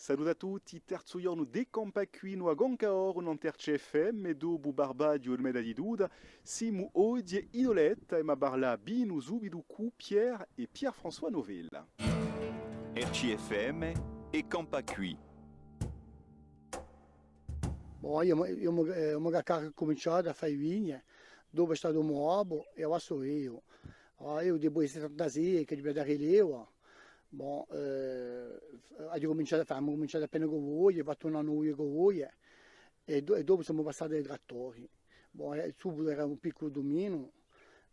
Salut a tutti, terzo giorno di Campa qui a Goncaor, un terzo FM, e dopo Barbadio e Meda di Duda, siamo oggi idoletta e ma barla binu zubidu cu Pierre e Pierre-François Novella. RCFM e Campa qui. Bon, io ho cominciato a fare vigne, dopo è stato Moabo e adesso io. Io devo essere tanti che devo dare l'euro. Bon, ho cominciato appena con voi, ho fatto un anno con voi e dopo siamo passati ai trattori. Bon, subito era un piccolo domino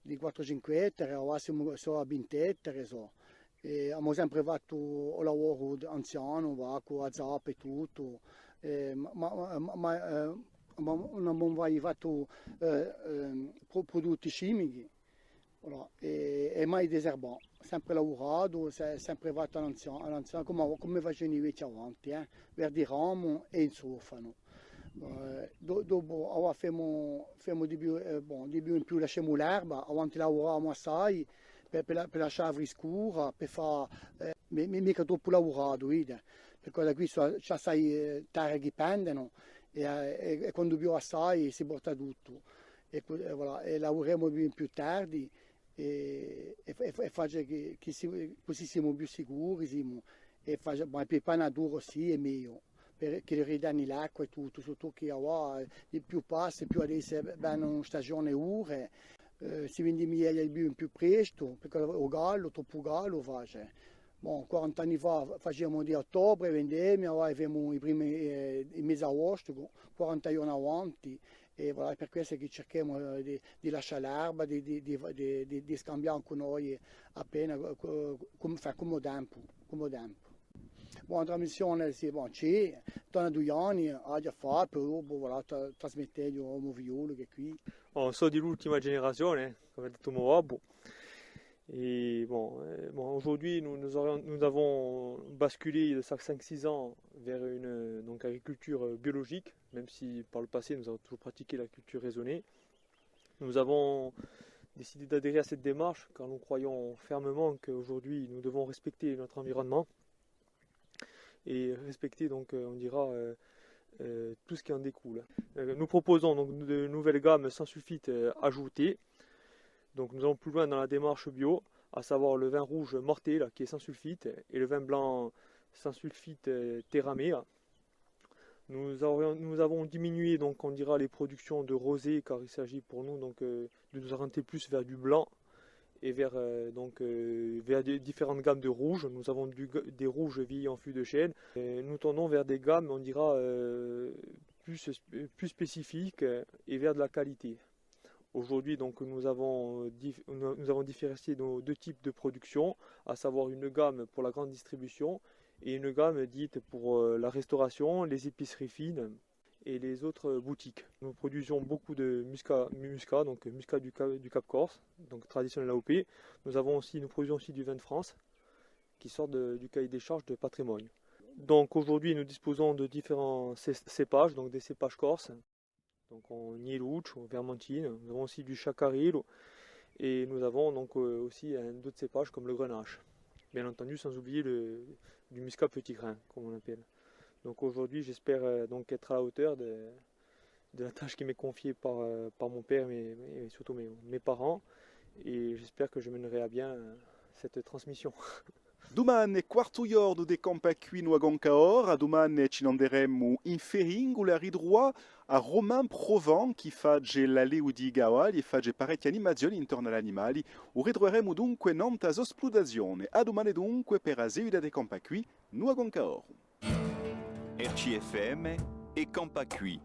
di 4-5 ettari, ora siamo a 20 ettari. Abbiamo sempre fatto un lavoro anziano, con la zappa e tutto, ma non abbiamo mai fatto prodotti chimici. Voilà. E mai diserbato, sempre lavorato, sempre fatto all'anziano, come facevano i vecchi avanti, verdi ramo e in sofano. Dopo facciamo di più in più lasciamo l'erba, avanti lavoravamo assai per lasciare frescura, per fare, mica troppo lavorato, perché da qui c'è assai terre che pendono e quando più assai si porta tutto. Voilà, e lavoriamo più tardi. E faccio così siamo più sicuri e faccio per la natura sì è meglio perché ridanni l'acqua e tutto sotto che più passa più adesso vanno stagione ore si vende meglio più presto perché il gallo troppo gallo faccio. Bon, 40 anni fa facevamo di ottobre vendemmo, ora abbiamo i primi in mese agosto 40 giorni avanti. E voilà, per questo che cerchiamo di lasciare l'erba, di scambiare con noi appena come tempo. Buona trasmissione, sì, c'è, da 2 anni, ha già fatto, poi voilà, trasmettendo un violo che qui. So dell'ultima generazione, come ha detto Moabo. Et aujourd'hui, nous avons basculé de 5-6 ans vers une agriculture biologique, même si par le passé nous avons toujours pratiqué la culture raisonnée. Nous avons décidé d'adhérer à cette démarche car nous croyons fermement qu'aujourd'hui nous devons respecter notre environnement et respecter tout ce qui en découle. Nous proposons donc de nouvelles gammes sans sulfite ajoutées. Donc nous allons plus loin dans la démarche bio, à savoir le vin rouge morté là, qui est sans sulfite et le vin blanc sans sulfite terramé. Nous avons diminué donc on dira les productions de rosé car il s'agit pour nous donc de nous orienter plus vers du blanc et vers différentes gammes de rouges. Nous avons des rouges vieillis en fût de chêne. Et nous tendons vers des gammes on dira plus spécifiques et vers de la qualité. Aujourd'hui, donc, nous avons différencié nos 2 types de production, à savoir une gamme pour la grande distribution et une gamme dite pour la restauration, les épiceries fines et les autres boutiques. Nous produisons beaucoup de muscat donc muscat du Cap Corse, donc traditionnel AOP. Nous produisons aussi du vin de France qui sort du cahier des charges de patrimoine. Donc aujourd'hui, nous disposons de différents cépages, donc des cépages corses. Donc en Nieluch, en Vermentine, nous avons aussi du Chacaril et nous avons donc aussi d'autres cépages comme le Grenache. Bien entendu, sans oublier du muscat petit grain, comme on l'appelle. Donc aujourd'hui, j'espère donc être à la hauteur de la tâche qui m'est confiée par mon père et surtout mes parents. Et j'espère que je mènerai à bien cette transmission. Domani quarto giorno di Campa qui a Goncaor, domani ci manderemo in Feringola ridrua a Romain Provence che fa la Leudi Gawali e fa parecchie animazioni intorno agli animali. Ridroeremo dunque nontas esplodazione. A domani dunque per la Zeuda di Campa qui a Goncaor. RCFM e Campa qui.